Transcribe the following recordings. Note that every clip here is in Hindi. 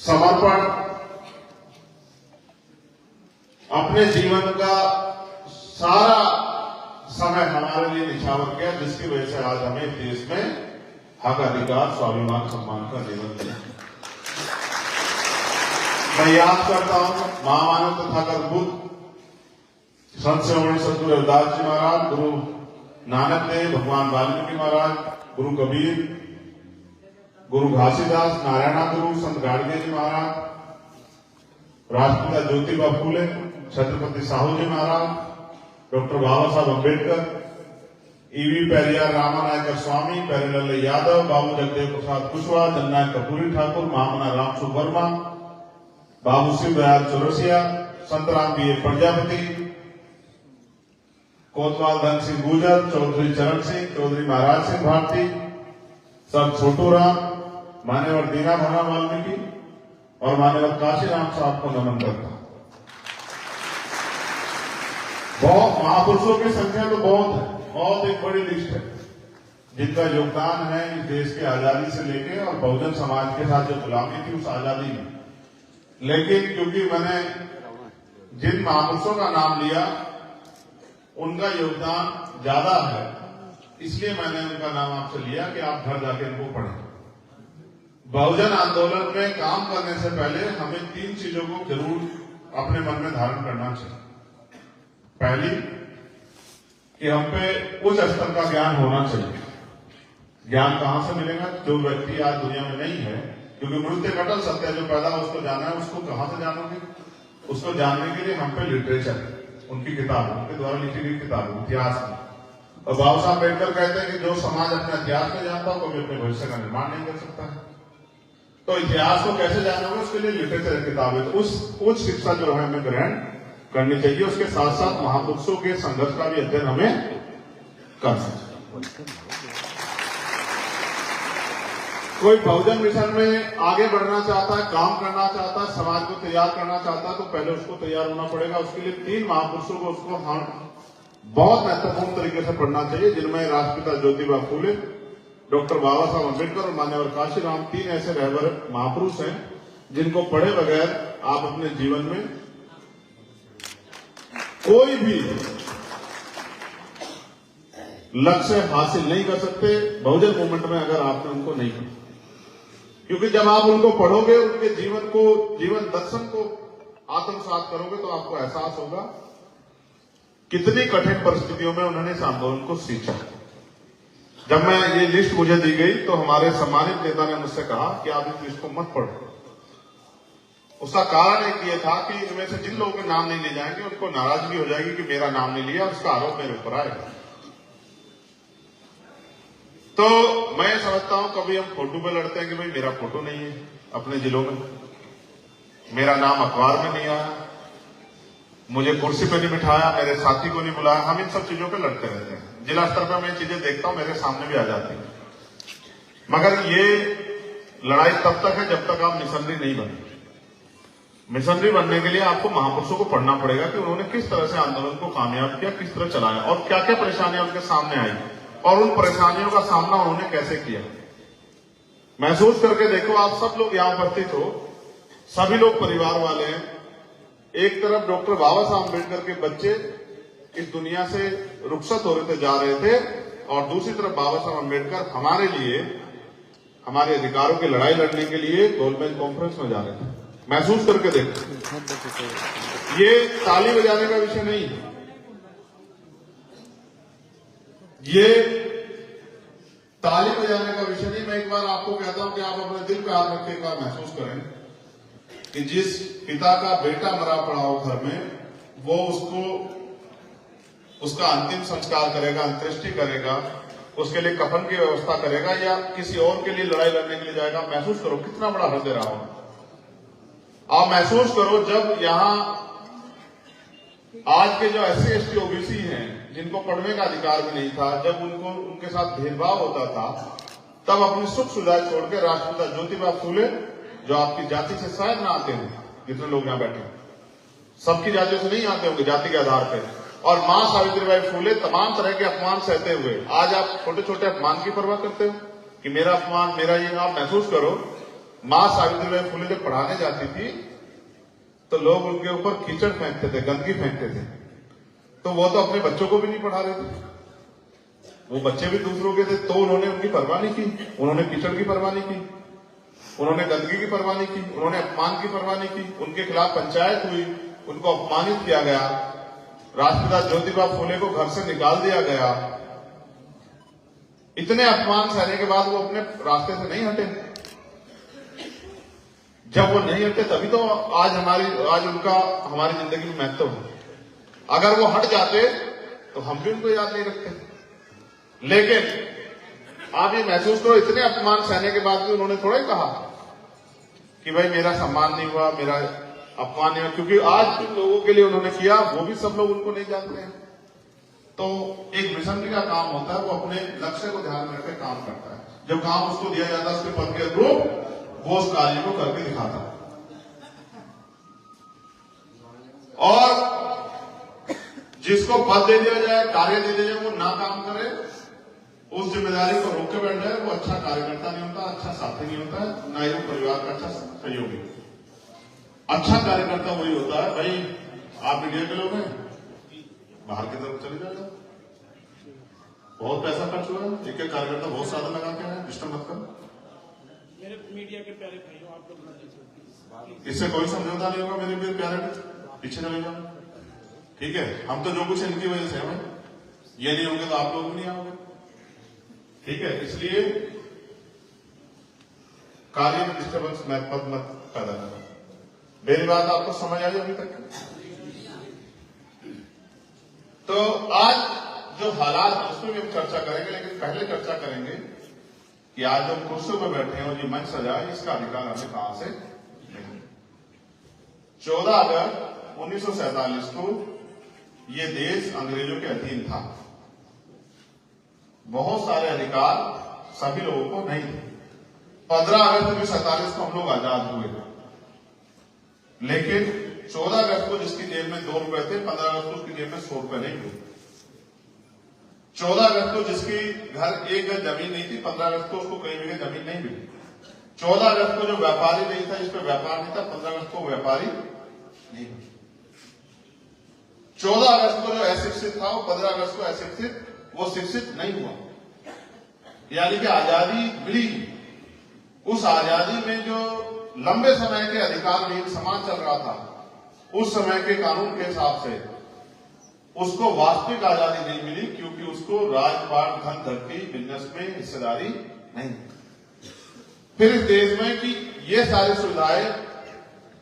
समर्पण, अपने जीवन का सारा समय हमारे लिए निछावर किया, जिसकी वजह से आज हमें देश में हक, अधिकार, स्वाभिमान, सम्मान का जीवन मिला। मैं याद करता हूं महामानव तथागत बुद्ध, संत शिरोमणि सद्गुरु रविदास जी महाराज, गुरु नानक देव, भगवान वाल्मीकि महाराज, गुरु कबीर, गुरु घासीदास, नारायणा गुरु, संत गाडगे जी महाराज, राष्ट्रपिता ज्योतिबा फूले, छत्रपति साहू जी महाराज, डॉक्टर बाबा साहब अम्बेडकर, ईवी पेरियार रामानायकर स्वामी, प्यारेलाल यादव, बाबू जगदेव प्रसाद कुशवाहा, जननायक कर्पूरी ठाकुर, महामना राम सुवर्मा, बाबू शिव दयाल चौरसिया, संतराम बी प्रजापति, कोतवाल धन सिंह गुर्जर, चौधरी चरण सिंह, चौधरी महाराज सिंह भारती, सब छोटू राम, मान्यवर दीना भाना वाल्मीकि और मान्यवर काशीराम साहब को नमन करता। बहुत महापुरुषों की संख्या तो बहुत है, बहुत एक बड़ी लिस्ट है जिनका योगदान है इस देश की आजादी से लेके और बहुजन समाज के साथ जो गुलामी थी उस आजादी में। लेकिन क्योंकि मैंने जिन महापुरुषों का नाम लिया उनका योगदान ज्यादा है, इसलिए मैंने उनका नाम आपसे लिया कि आप घर जाके इनको पढ़ें। बहुजन आंदोलन में काम करने से पहले हमें 3 चीजों को जरूर अपने मन में धारण करना चाहिए। पहली कि हम पे उच्च स्तर का ज्ञान होना चाहिए। ज्ञान कहां से मिलेगा? जो व्यक्ति आज दुनिया में नहीं है, क्योंकि मृत्यु कटल सत्य, जो पैदा है उसको जाना है, उसको कहां से जानोगे? उसको जानने के लिए हम पे लिटरेचर, उनकी किताब, उनके द्वारा लिखी गई किताब, इतिहास में। और बाबा साहब अम्बेडकर कहते हैं कि जो समाज अपने इतिहास में जानता हो कभी अपने भविष्य का निर्माण नहीं कर सकता है। तो इतिहास को कैसे जानोगे? उसके लिए लिटरेचर किताब है। तो उस उच्च शिक्षा जो है हमें ग्रहण करनी चाहिए। उसके साथ साथ महापुरुषों के संघर्ष का भी अध्ययन हमें करना चाहिए। कोई बहुजन मिशन में आगे बढ़ना चाहता है, काम करना चाहता है, समाज को तैयार करना चाहता है, तो पहले उसको तैयार होना पड़ेगा। उसके लिए 3 महापुरुषों को उसको बहुत महत्वपूर्ण तरीके से पढ़ना चाहिए, जिनमें राष्ट्रपिता ज्योतिबा फूले, डॉक्टर बाबा साहब अम्बेडकर और मान्यवर काशीराम, 3 ऐसे रहबर महापुरुष हैं जिनको पढ़े बगैर आप अपने जीवन में कोई भी लक्ष्य हासिल नहीं कर सकते बहुजन मूवमेंट में, अगर आपने उनको नहीं पढ़ा। क्योंकि जब आप उनको पढ़ोगे, उनके जीवन दर्शन को आत्मसात करोगे, तो आपको एहसास होगा कितनी कठिन परिस्थितियों में उन्होंने इस आंदोलन को सींचा। जब मैं ये लिस्ट मुझे दी गई तो हमारे सम्मानित नेता ने मुझसे कहा कि आप इस लिस्ट को मत पढ़ो। उसका कारण एक ये था कि इनमें से जिन लोगों के नाम नहीं ले जाएंगे उनको नाराजगी हो जाएगी कि मेरा नाम नहीं लिया, उसका आरोप मेरे ऊपर आएगा। तो मैं समझता हूं कभी हम फोटो पे लड़ते हैं कि भाई मेरा फोटो नहीं है अपने जिलों में, मेरा नाम अखबार में नहीं आया, मुझे कुर्सी पे नहीं बिठाया, मेरे साथी को नहीं बुलाया। हम इन सब चीजों पे लड़ते रहते हैं। जिला स्तर पर मैं चीजें देखता हूं, मेरे सामने भी आ जाती है। मगर ये लड़ाई तब तक है जब तक आप मिशनरी नहीं बने। मिशनरी बनने के लिए आपको महापुरुषों को पढ़ना पड़ेगा कि उन्होंने किस तरह से आंदोलन को कामयाब किया, किस तरह चलाया और क्या क्या परेशानियां उनके सामने आई और उन परेशानियों का सामना उन्होंने कैसे किया। महसूस करके देखो, आप सब लोग यहां उपस्थित हो, सभी लोग परिवार वाले हैं। एक तरफ डॉक्टर बाबा साहब अम्बेडकर के बच्चे इस दुनिया से रुखसत हो रहे थे, जा रहे थे, और दूसरी तरफ बाबा साहब अम्बेडकर हमारे लिए, हमारे अधिकारों की लड़ाई लड़ने के लिए गोलमेज कॉन्फ्रेंस में जा रहे थे। महसूस करके देखो, ये ताली बजाने का विषय नहीं है, ये ताली बजाने का विषय नहीं। मैं एक बार आपको कहता हूं कि आप अपने दिल पे हाथ रख के एक बार महसूस करें कि जिस पिता का बेटा मरा पड़ा हो घर में, वो उसका अंतिम संस्कार करेगा, अंत्येष्टि करेगा, उसके लिए कफन की व्यवस्था करेगा या किसी और के लिए लड़ाई लड़ने के लिए जाएगा। महसूस करो कितना बड़ा हृदय रहा हो। आप महसूस करो जब यहां आज के जो SC ST OBC हैं जिनको पढ़ने का अधिकार भी नहीं था, जब उनके साथ भेदभाव होता था, तब अपनी सुख सुविधाएं छोड़ के राष्ट्रपिता ज्योतिबा फूले, जो आपकी जाति से शायद ना आते हों, जितने लोग यहां बैठे, सबकी जातियों से नहीं आते होंगे जाति के आधार पर, और मां सावित्रीबाई फूले तमाम तरह के अपमान सहते हुए आज आप छोटे छोटे अपमान की परवाह करते हो कि मेरा अपमान, मेरा ये। आप महसूस करो माँ सावित्रीबाई फुले जब पढ़ाने जाती थी तो लोग उनके ऊपर कीचड़ फेंकते थे, गंदगी फेंकते थे, तो वो तो अपने बच्चों को भी नहीं पढ़ा रहे थे, वो बच्चे भी दूसरों के थे, तो उन्होंने उनकी परवाह नहीं की, उन्होंने कीचड़ की परवाह नहीं की, उन्होंने गंदगी की परवाह नहीं की, उन्होंने अपमान की परवाह नहीं की। उनके खिलाफ पंचायत हुई, उनको अपमानित किया गया, राष्ट्रपिता ज्योतिबा फुले को घर से निकाल दिया गया। इतने अपमान सहने के बाद वो अपने रास्ते से नहीं हटे। जब वो नहीं हटे तभी तो आज उनका हमारी जिंदगी में महत्व है। अगर वो हट जाते तो हम भी उनको याद नहीं रखते। लेकिन आप ये महसूस करो, इतने अपमान सहने के बाद भी उन्होंने थोड़ा ही कहा कि भाई मेरा सम्मान नहीं हुआ, मेरा अपमान नहीं हुआ, क्योंकि आज जिन लोगों के लिए उन्होंने किया वो भी सब लोग उनको नहीं जानते हैं। तो एक मिशनरी का काम होता है, वो अपने लक्ष्य को ध्यान में रखकर काम करता है। जब काम उसको दिया जाता है उसके पद के अनुरूप, वो उस कार्य को करके दिखाता है। और जिसको पद दे दिया जाए, कार्य दे दिया जाए, वो ना काम करे, उस जिम्मेदारी को रोक के बैठ जाए, वो अच्छा कार्यकर्ता नहीं होता, अच्छा साथी नहीं होता है, ना ही वो परिवार का अच्छा सहयोगी। अच्छा कार्यकर्ता वही होता है, भाई आप मीडिया के लोग हैं, बाहर की तरफ चले जाओ, बहुत पैसा खर्च हुआ है, एक एक कार्यकर्ता बहुत साधन लगा के है, डिस्टर्ब मत कर। मेरे मीडिया के प्यारे भाइयों, आप लोग इससे कोई समझौता नहीं होगा मेरे प्यारे, पीछे चले जाओ, ठीक है। हम तो जो कुछ इनकी वजह से है, ये नहीं होंगे तो आप लोग भी नहीं आओगे, ठीक है। इसलिए कार्य में डिस्टर्बेंस मत पैदा करो। मेरी बात आपको समझ आई अभी तक? तो आज जो हालात है उसमें भी हम चर्चा करेंगे, लेकिन पहले चर्चा करेंगे कि आज हम कुर्सियों पर बैठे हैं और ये मंच सजा है, इसका अधिकार हमें कहां से मिले। 14 अगस्त 1947 को ये देश अंग्रेजों के अधीन था। बहुत सारे अधिकार सभी लोगों को नहीं थे। 15 अगस्त 1947 को हम लोग आजाद हुए, लेकिन 14 अगस्त को जिसकी जेब में 2 रुपए थे, 15 अगस्त को उसकी जेब में 100 रुपए नहीं थे। 14 अगस्त को जिसकी घर एक गज जमीन नहीं थी, 15 अगस्त को उसको कई जगह जमीन नहीं मिली। 14 अगस्त को जो व्यापारी नहीं था, जिसपे व्यापार नहीं था, 15 अगस्त को व्यापारी नहीं। 14 अगस्त को जो अशिक्षित था, वो 15 अगस्त को अशिक्षित, वो शिक्षित नहीं हुआ। यानी कि आजादी मिली, उस आजादी में जो लंबे समय के अधिकार विहीन समाज चल रहा था, उस समय के कानून के हिसाब से उसको वास्तविक आजादी नहीं मिली, क्योंकि उसको राजपाट, धन, धरती, बिजनेस में हिस्सेदारी नहीं। फिर इस देश में कि ये सारी सुविधाएं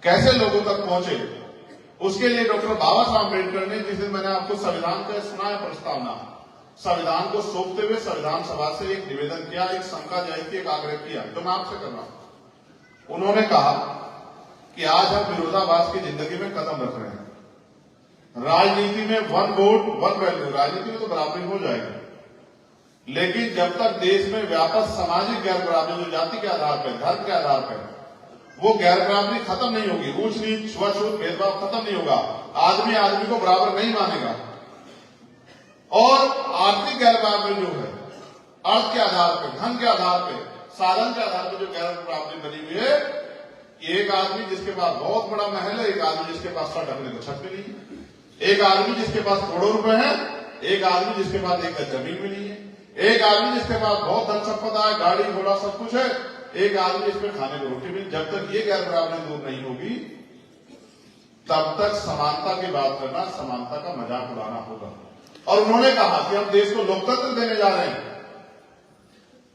कैसे लोगों तक पहुंचे, उसके लिए डॉक्टर बाबा साहब अम्बेडकर ने, जिस दिन मैंने आपको संविधान का सुना है प्रस्तावना, संविधान को सौंपते हुए संविधान सभा से एक निवेदन किया, एक शंका जाहिर की, एक आग्रह किया, जो मैं आपसे कर रहा हूं। उन्होंने कहा कि आज हम विरोधाभास की जिंदगी में कदम रख रहे हैं। राजनीति में 1 वोट 1 वैल्यू, राजनीति में तो बराबरी हो जाएगी, लेकिन जब तक देश में व्यापक सामाजिक गैर बराबरी, जो जाति के आधार पर, धर्म के आधार पर, वो गैर बराबरी खत्म नहीं होगी, ऊंच नीच, छुआछूत, भेदभाव खत्म नहीं होगा, आदमी आदमी को बराबर नहीं मानेगा। और आर्थिक गैर बराबरी जो है, अर्थ के आधार पर, धन के आधार पर, साधन के आधार पर जो गैर बराबरी बनी हुई है, एक आदमी जिसके पास बहुत बड़ा महल है, एक आदमी जिसके पास सर ढकने को छत भी नहीं है, एक आदमी जिसके पास करोड़ों रुपए है, एक आदमी जिसके पास एक जमीन भी नहीं है, एक आदमी जिसके पास बहुत धन संपदा है, गाड़ी घोड़ा सब कुछ है, एक आदमी जिसमें खाने को रोटी भी। जब तक ये गैर बराबरी दूर नहीं होगी, तब तक समानता की बात करना, समानता का मजाक उड़ाना होगा। और उन्होंने कहा कि हम देश को लोकतंत्र देने जा रहे हैं।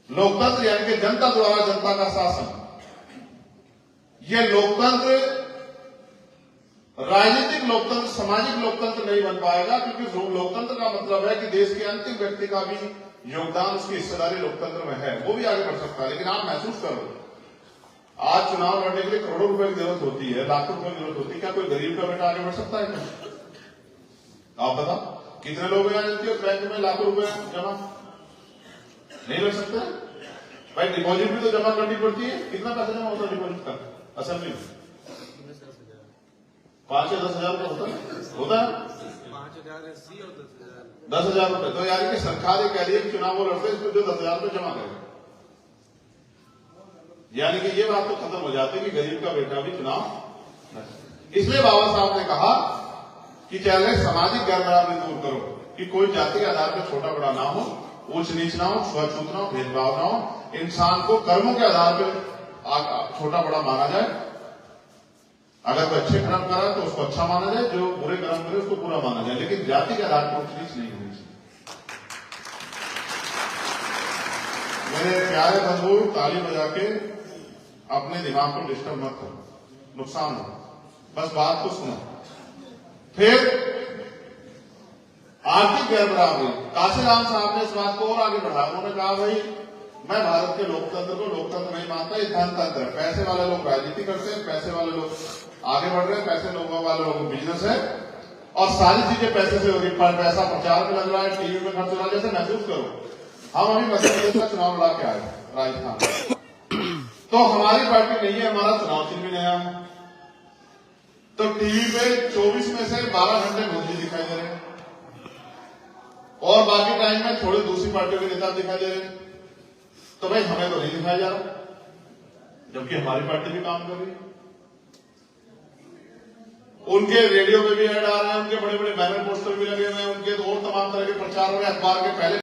लोकतंत्र यानी कि जनता द्वारा जनता का शासन। ये लोकतंत्र राजनीतिक लोकतंत्र, सामाजिक लोकतंत्र नहीं बन पाएगा, क्योंकि लोकतंत्र का मतलब है कि देश के अंतिम व्यक्ति का भी योगदान, उसकी हिस्सेदारी लोकतंत्र में है, वो भी आगे बढ़ सकता है। लेकिन आप महसूस करो, आज चुनाव लड़ने के लिए करोड़ों रुपए की जरूरत होती है, लाखों रुपए की जरूरत होती है, क्या कोई गरीब का बेटा आगे बढ़ सकता है क्या? आप बताओ, कितने लोग यहाँ बैंक में लाखों रुपए जमा नहीं रख सकते? भाई डिपॉजिट भी तो जमा करनी पड़ती है। कितना पैसा जमा होता है डिपॉजिट का असल में? 5 या 10 हजार रुपए होता है 10,000 रुपए। तो यानी कि सरकार ये कह रही है कि चुनाव वो लड़ते हैं, इसमें जो 10,000 रुपए जमा करेगा। यानी कि ये बात तो खत्म हो जाती है कि गरीब का बेटा भी चुनाव न करे। इसलिए बाबा साहब ने कहा कि चाहे सामाजिक गैर बराबरी दूर करो, कि कोई जाति के आधार पर छोटा बड़ा ना हो, ऊंच नीच ना हो, छुआछूत ना हो, भेदभाव ना हो, इंसान को कर्मों के आधार पर छोटा बड़ा माना जाए। अगर कोई अच्छे कर्म करा तो उसको अच्छा माना जाए, जो बुरे कर्म करे उसको बुरा माना जाए, लेकिन जाति के आधार पर ऊंच नीच नहीं होनी चाहिए। मेरे प्यारे बंधु, ताली बजा के अपने दिमाग को डिस्टर्ब मत करो, नुकसान हो, बस बात को सुनो। फिर आर्थिक गैर बराबरी, काशीराम साहब ने इस बात को और आगे बढ़ाया। उन्होंने कहा भाई मैं भारत के लोकतंत्र को लोकतंत्र नहीं मानता, ये धनतंत्र है। पैसे वाले लोग राजनीति करते हैं, पैसे वाले लोग आगे बढ़ रहे हैं, पैसे लोगों वाले लोगों को बिजनेस है और सारी चीजें पैसे से हो रही। पैसा प्रचार में लग रहा है, टीवी में खर्च हो रहा है। जैसे महसूस करो, हम अभी मध्य प्रदेश का चुनाव लड़ा के आए राजस्थान, तो हमारी पार्टी नहीं है, हमारा चुनाव चिन्ह भी नया है, तो टीवी पे 24 में से 12 घंटे मोदी जी दिखाई दे रहे हैं और बाकी टाइम में थोड़े दूसरी पार्टियों के नेता दिखाई दे रहे हैं। तो भाई हमें तो नहीं दिखाया जा रहा, जबकि हमारी पार्टी भी काम कर रही है। उनके रेडियो पे भी ऐड आ रहे हैं, उनके बड़े बड़े बैनर पोस्टर भी लगे हुए हैं, उनके और तमाम तरह के प्रचार हो रहे हैं, अखबार के पहले